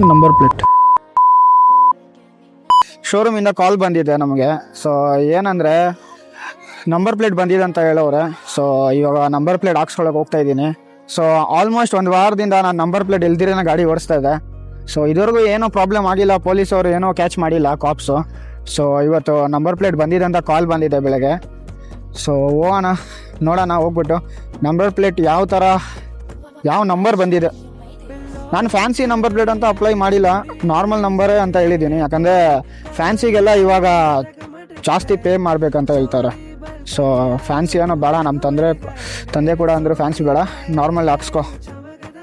Number plate ಶೋರೂಮಿಂದ ಕಾಲ್ ಬಂದಿದೆ ನಮಗೆ. So ಏನಂದರೆ ನಂಬರ್ ಪ್ಲೇಟ್ ಬಂದಿದೆ ಅಂತ ಹೇಳೋರೆ. ಸೊ ಇವಾಗ ನಂಬರ್ ಪ್ಲೇಟ್ ಹಾಕ್ಸ್ಕೊಳಕ್ಕೆ ಹೋಗ್ತಾ ಇದ್ದೀನಿ. ಸೊ ಆಲ್ಮೋಸ್ಟ್ ಒಂದು ವಾರದಿಂದ ನಾನು ನಂಬರ್ ಪ್ಲೇಟ್ ಇಲ್ದಿರೇನೆ ಗಾಡಿ ಓಡಿಸ್ತಾ ಇದ್ದೆ. ಸೊ ಇದುವರೆಗೂ ಏನೂ ಪ್ರಾಬ್ಲಮ್ ಆಗಿಲ್ಲ, ಪೊಲೀಸವರು ಏನೋ ಕ್ಯಾಚ್ ಮಾಡಿಲ್ಲ ಕಾಪ್ಸು. ಸೊ ಇವತ್ತು ನಂಬರ್ ಪ್ಲೇಟ್ ಬಂದಿದೆ ಅಂತ ಕಾಲ್ ಬಂದಿದೆ ಬೆಳಗ್ಗೆ. ಸೊ ಹೋಗೋಣ, ನೋಡೋಣ, ಹೋಗ್ಬಿಟ್ಟು ನಂಬರ್ ಪ್ಲೇಟ್ ಯಾವ ನಂಬರ್ ಬಂದಿದೆ. ನಾನು ಫ್ಯಾನ್ಸಿ ನಂಬರ್ ಪ್ಲೇಟ್ ಅಂತ ಅಪ್ಲೈ ಮಾಡಿಲ್ಲ, ನಾರ್ಮಲ್ ನಂಬರೇ ಅಂತ ಹೇಳಿದ್ದೀನಿ. ಯಾಕಂದರೆ ಫ್ಯಾನ್ಸಿಗೆಲ್ಲ ಇವಾಗ ಜಾಸ್ತಿ ಪೇ ಮಾಡಬೇಕಂತ ಹೇಳ್ತಾರೆ. ಸೊ ಫ್ಯಾನ್ಸಿ ಏನೋ ಬೇಡ, ನಮ್ಮ ತಂದೆ ಕೂಡ ಅಂದರು ಫ್ಯಾನ್ಸಿ ಬೇಡ, ನಾರ್ಮಲ್ ಹಾಕ್ಸ್ಕೊ.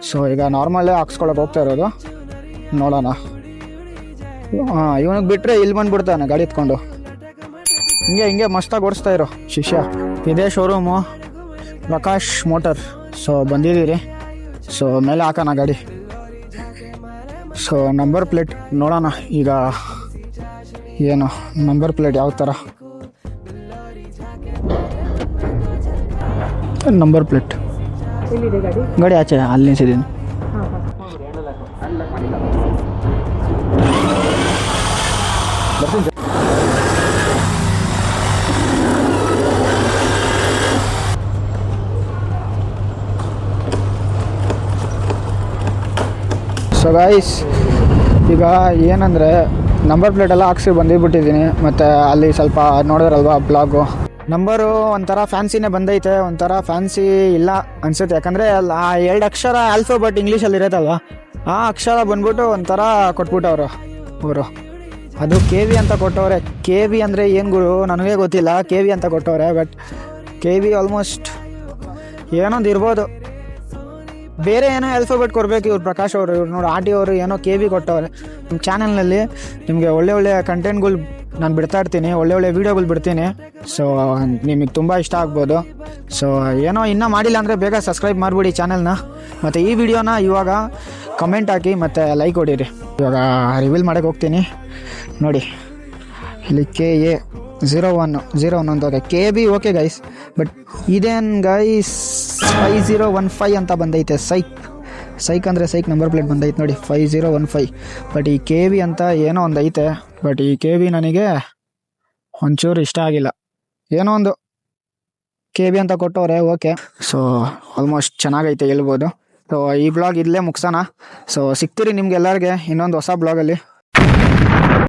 ಸೊ ಈಗ ನಾರ್ಮಲ್ಲೇ ಹಾಕ್ಸ್ಕೊಳಕ್ಕೆ ಹೋಗ್ತಾ ಇರೋದು, ನೋಡೋಣ. ಇವನಿಗೆ ಬಿಟ್ಟರೆ ಇಲ್ಲಿ ಬಂದುಬಿಡ್ತಾನೆ ಗಾಡಿ ಎತ್ಕೊಂಡು. ಹಿಂಗೆ ಮಸ್ತಾಗಿ ಓಡಿಸ್ತಾ ಇರೋ ಶಿಷ್ಯ. ಇದೇ ಶೋರೂಮು ಪ್ರಕಾಶ್ ಮೋಟರ್. ಸೊ ಬಂದಿದ್ದೀರಿ. ಸೊ ಮೇಲೆ ಹಾಕೋಣ ಗಾಡಿ. ಸೊ ನಂಬರ್ ಪ್ಲೇಟ್ ನೋಡೋಣ ಈಗ, ಏನು ನಂಬರ್ ಪ್ಲೇಟ್ ಯಾವ ಥರ ನಂಬರ್ ಪ್ಲೇಟ್. ಗಾಡಿ ಆಚೆ ಅಲ್ಲಿ ನಿಲ್ಸಿದ್ದೀನಿ. ಸೊ ಗೈಸ್, ಈಗ ಏನಂದರೆ ನಂಬರ್ ಪ್ಲೇಟೆಲ್ಲ ಹಾಕ್ಸಿ ಬಂದಿಬಿಟ್ಟಿದ್ದೀನಿ. ಮತ್ತು ಅಲ್ಲಿ ಸ್ವಲ್ಪ ನೋಡಿದ್ರಲ್ವ ಬ್ಲಾಗು, ನಂಬರು ಒಂಥರ ಫ್ಯಾನ್ಸಿನೇ ಬಂದೈತೆ, ಒಂಥರ ಫ್ಯಾನ್ಸಿ ಇಲ್ಲ ಅನಿಸುತ್ತೆ. ಯಾಕಂದರೆ ಆ 2 ಅಕ್ಷರ ಆಲ್ಫಾಬೆಟ್ ಇಂಗ್ಲೀಷಲ್ಲಿ ಇರೋದಲ್ವ, ಆ ಅಕ್ಷರ ಬಂದ್ಬಿಟ್ಟು ಒಂಥರ ಕೊಟ್ಬಿಟ್ಟವರು ಅವರು. ಅದು ಕೆ ವಿ ಅಂತ ಕೊಟ್ಟವ್ರೆ. ಕೆ ವಿ ಅಂದರೆ ಏನು ಗುರು ನನಗೆ ಗೊತ್ತಿಲ್ಲ, ಕೆ ವಿ ಅಂತ ಕೊಟ್ಟವ್ರೆ. ಬಟ್ ಕೆ ವಿ ಆಲ್ಮೋಸ್ಟ್ ಏನೊಂದು ಇರ್ಬೋದು, ಬೇರೆ ಏನೋ ಆಲ್ಫಾಬೆಟ್ ಕೊಡಬೇಕು ಇವ್ರು ಪ್ರಕಾಶ್ ಅವರು. ಇವ್ರು ನೋಡಿ ಆರ್ ಟಿ ಅವರು ಏನೋ ಕೆ ವಿ ಕೊಟ್ಟವ್ರೆ. ನಿಮ್ಮ ಚಾನಲ್ನಲ್ಲಿ ನಿಮಗೆ ಒಳ್ಳೆ ಕಂಟೆಂಟ್ಗಳು ನಾನು ಬಿಡ್ತಾ ಇರ್ತೀನಿ, ಒಳ್ಳೆ ವೀಡಿಯೋಗಳು ಬಿಡ್ತೀನಿ. ಸೊ ನಿಮಗೆ ತುಂಬ ಇಷ್ಟ ಆಗ್ಬೋದು. ಸೊ ಏನೋ ಇನ್ನೂ ಮಾಡಿಲ್ಲ ಅಂದರೆ ಬೇಗ ಸಬ್ಸ್ಕ್ರೈಬ್ ಮಾಡಿಬಿಡಿ ಚಾನಲ್ನ. ಮತ್ತು ಈ ವಿಡಿಯೋನ ಇವಾಗ ಕಮೆಂಟ್ ಹಾಕಿ ಮತ್ತು ಲೈಕ್ ಹೊಡೀರಿ. ಇವಾಗ ರಿವೀಲ್ ಮಾಡೋಕ್ಕೆ ಹೋಗ್ತೀನಿ ನೋಡಿ. ಇಲ್ಲಿ KA01 ಅಂತ K B okay guys. But ಇದೇನು ಗೈಸ್ 5015 ಅಂತ ಬಂದೈತೆ. ಸೈಕ್ ಅಂದರೆ ಸೈಕ್ ನಂಬರ್ ಪ್ಲೇಟ್ ಬಂದೈತೆ ನೋಡಿ, 5015. ಬಟ್ ಈ ಕೆ ವಿ ಅಂತ ಏನೋ ಒಂದು ಐತೆ. ಬಟ್ ಈ ಕೆ ವಿ ನನಗೆ ಒಂಚೂರು ಇಷ್ಟ ಆಗಿಲ್ಲ. ಏನೋ ಒಂದು ಕೆ ವಿ ಅಂತ ಕೊಟ್ಟವ್ರೆ, ಓಕೆ. ಸೊ ಆಲ್ಮೋಸ್ಟ್ ಚೆನ್ನಾಗೈತೆ ಹೇಳ್ಬೋದು. ಸೊ ಈ ಬ್ಲಾಗ್ ಇಲ್ಲೇ ಮುಗಿಸೋಣ. ಸೊ ಸಿಗ್ತೀರಿ ನಿಮ್ಗೆ ಎಲ್ಲರಿಗೆ ಇನ್ನೊಂದು ಹೊಸ ಬ್ಲಾಗಲ್ಲಿ.